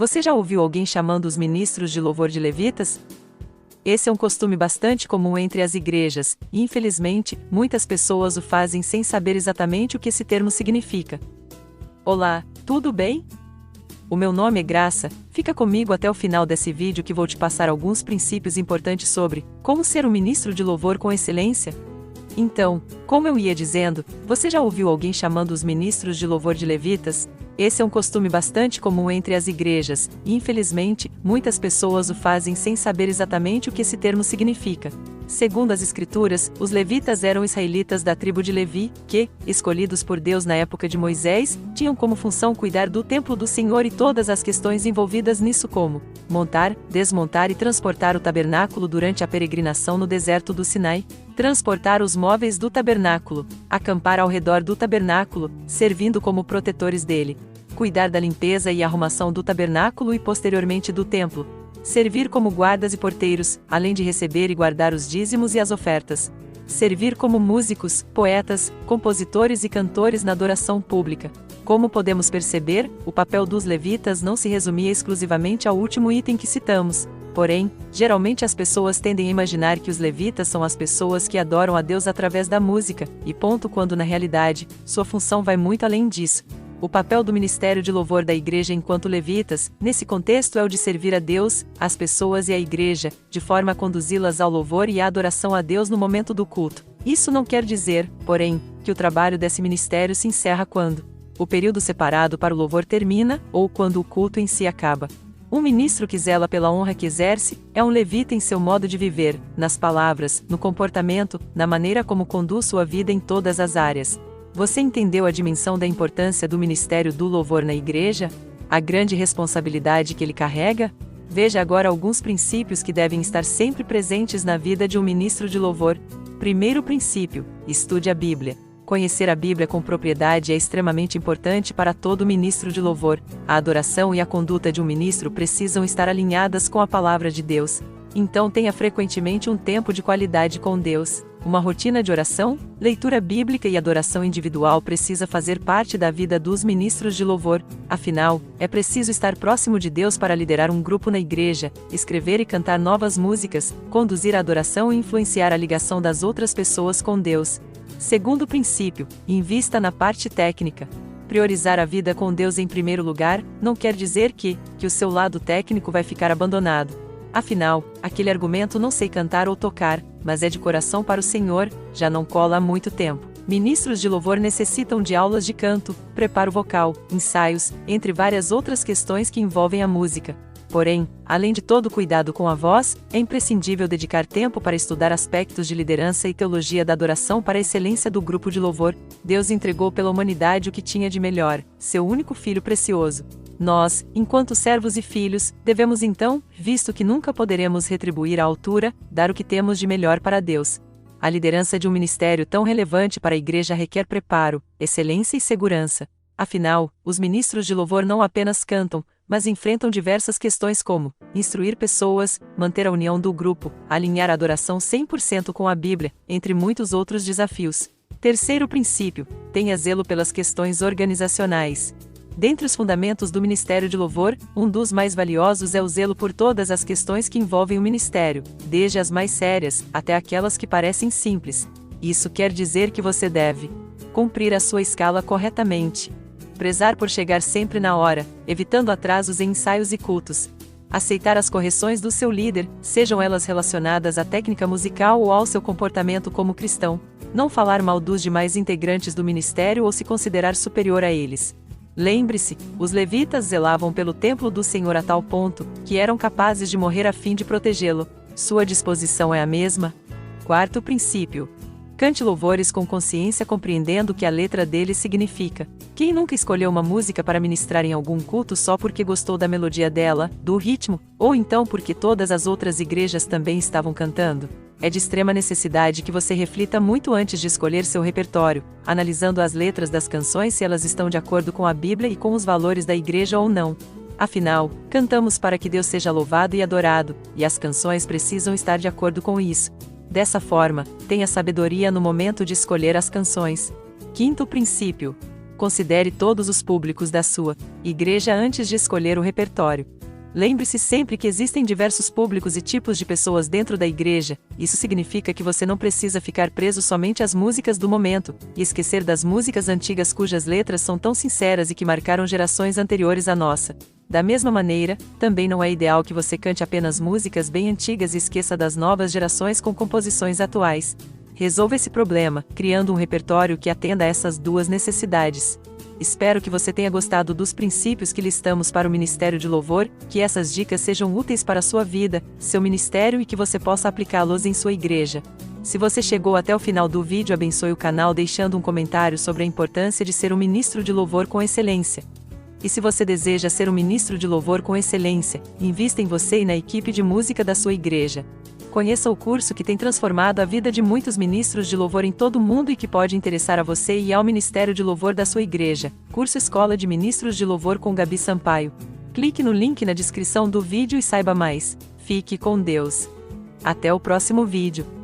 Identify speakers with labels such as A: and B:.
A: Você já ouviu alguém chamando os ministros de louvor de levitas? Esse é um costume bastante comum entre as igrejas, e infelizmente, muitas pessoas o fazem sem saber exatamente o que esse termo significa. Olá, tudo bem? O meu nome é Graça, fica comigo até o final desse vídeo que vou te passar alguns princípios importantes sobre como ser um ministro de louvor com excelência. Então, como eu ia dizendo, você já ouviu alguém chamando os ministros de louvor de levitas? Esse é um costume bastante comum entre as igrejas, e infelizmente, muitas pessoas o fazem sem saber exatamente o que esse termo significa. Segundo as Escrituras, os levitas eram israelitas da tribo de Levi, que, escolhidos por Deus na época de Moisés, tinham como função cuidar do templo do Senhor e todas as questões envolvidas nisso como montar, desmontar e transportar o tabernáculo durante a peregrinação no deserto do Sinai, transportar os móveis do tabernáculo, acampar ao redor do tabernáculo, servindo como protetores dele, cuidar da limpeza e arrumação do tabernáculo e posteriormente do templo, servir como guardas e porteiros, além de receber e guardar os dízimos e as ofertas, servir como músicos, poetas, compositores e cantores na adoração pública. Como podemos perceber, o papel dos levitas não se resumia exclusivamente ao último item que citamos. Porém, geralmente as pessoas tendem a imaginar que os levitas são as pessoas que adoram a Deus através da música, e ponto, quando na realidade, sua função vai muito além disso. O papel do ministério de louvor da igreja enquanto levitas, nesse contexto, é o de servir a Deus, as pessoas e a igreja, de forma a conduzi-las ao louvor e à adoração a Deus no momento do culto. Isso não quer dizer, porém, que o trabalho desse ministério se encerra quando o período separado para o louvor termina, ou quando o culto em si acaba. Um ministro que zela pela honra que exerce, é um levita em seu modo de viver, nas palavras, no comportamento, na maneira como conduz sua vida em todas as áreas. Você entendeu a dimensão da importância do ministério do louvor na igreja? A grande responsabilidade que ele carrega? Veja agora alguns princípios que devem estar sempre presentes na vida de um ministro de louvor. Primeiro princípio: estude a Bíblia. Conhecer a Bíblia com propriedade é extremamente importante para todo ministro de louvor. A adoração e a conduta de um ministro precisam estar alinhadas com a palavra de Deus. Então tenha frequentemente um tempo de qualidade com Deus. Uma rotina de oração, leitura bíblica e adoração individual precisa fazer parte da vida dos ministros de louvor. Afinal, é preciso estar próximo de Deus para liderar um grupo na igreja, escrever e cantar novas músicas, conduzir a adoração e influenciar a ligação das outras pessoas com Deus. Segundo princípio: invista na parte técnica. Priorizar a vida com Deus em primeiro lugar, não quer dizer que o seu lado técnico vai ficar abandonado. Afinal, aquele argumento "não sei cantar ou tocar, mas é de coração para o Senhor", já não cola há muito tempo. Ministros de louvor necessitam de aulas de canto, preparo vocal, ensaios, entre várias outras questões que envolvem a música. Porém, além de todo cuidado com a voz, é imprescindível dedicar tempo para estudar aspectos de liderança e teologia da adoração para a excelência do grupo de louvor. Deus entregou pela humanidade o que tinha de melhor, seu único Filho precioso. Nós, enquanto servos e filhos, devemos então, visto que nunca poderemos retribuir à altura, dar o que temos de melhor para Deus. A liderança de um ministério tão relevante para a igreja requer preparo, excelência e segurança. Afinal, os ministros de louvor não apenas cantam, mas enfrentam diversas questões como instruir pessoas, manter a união do grupo, alinhar a adoração 100% com a Bíblia, entre muitos outros desafios. Terceiro princípio: tenha zelo pelas questões organizacionais. Dentre os fundamentos do ministério de louvor, um dos mais valiosos é o zelo por todas as questões que envolvem o ministério, desde as mais sérias, até aquelas que parecem simples. Isso quer dizer que você deve cumprir a sua escala corretamente, prezar por chegar sempre na hora, evitando atrasos em ensaios e cultos, aceitar as correções do seu líder, sejam elas relacionadas à técnica musical ou ao seu comportamento como cristão, não falar mal dos demais integrantes do ministério ou se considerar superior a eles. Lembre-se, os levitas zelavam pelo templo do Senhor a tal ponto, que eram capazes de morrer a fim de protegê-lo. Sua disposição é a mesma? Quarto princípio: cante louvores com consciência, compreendendo o que a letra deles significa. Quem nunca escolheu uma música para ministrar em algum culto só porque gostou da melodia dela, do ritmo, ou então porque todas as outras igrejas também estavam cantando? É de extrema necessidade que você reflita muito antes de escolher seu repertório, analisando as letras das canções se elas estão de acordo com a Bíblia e com os valores da igreja ou não. Afinal, cantamos para que Deus seja louvado e adorado, e as canções precisam estar de acordo com isso. Dessa forma, tenha sabedoria no momento de escolher as canções. Quinto princípio: Considere todos os públicos da sua igreja antes de escolher o repertório. Lembre-se sempre que existem diversos públicos e tipos de pessoas dentro da igreja. Isso significa que você não precisa ficar preso somente às músicas do momento, e esquecer das músicas antigas cujas letras são tão sinceras e que marcaram gerações anteriores à nossa. Da mesma maneira, também não é ideal que você cante apenas músicas bem antigas e esqueça das novas gerações com composições atuais. Resolva esse problema, criando um repertório que atenda a essas duas necessidades. Espero que você tenha gostado dos princípios que listamos para o Ministério de Louvor, que essas dicas sejam úteis para a sua vida, seu ministério e que você possa aplicá-los em sua igreja. Se você chegou até o final do vídeo, abençoe o canal deixando um comentário sobre a importância de ser um ministro de louvor com excelência. E se você deseja ser um ministro de louvor com excelência, invista em você e na equipe de música da sua igreja. Conheça o curso que tem transformado a vida de muitos ministros de louvor em todo o mundo e que pode interessar a você e ao Ministério de Louvor da sua igreja. Curso Escola de Ministros de Louvor com Gabi Sampaio. Clique no link na descrição do vídeo e saiba mais. Fique com Deus. Até o próximo vídeo.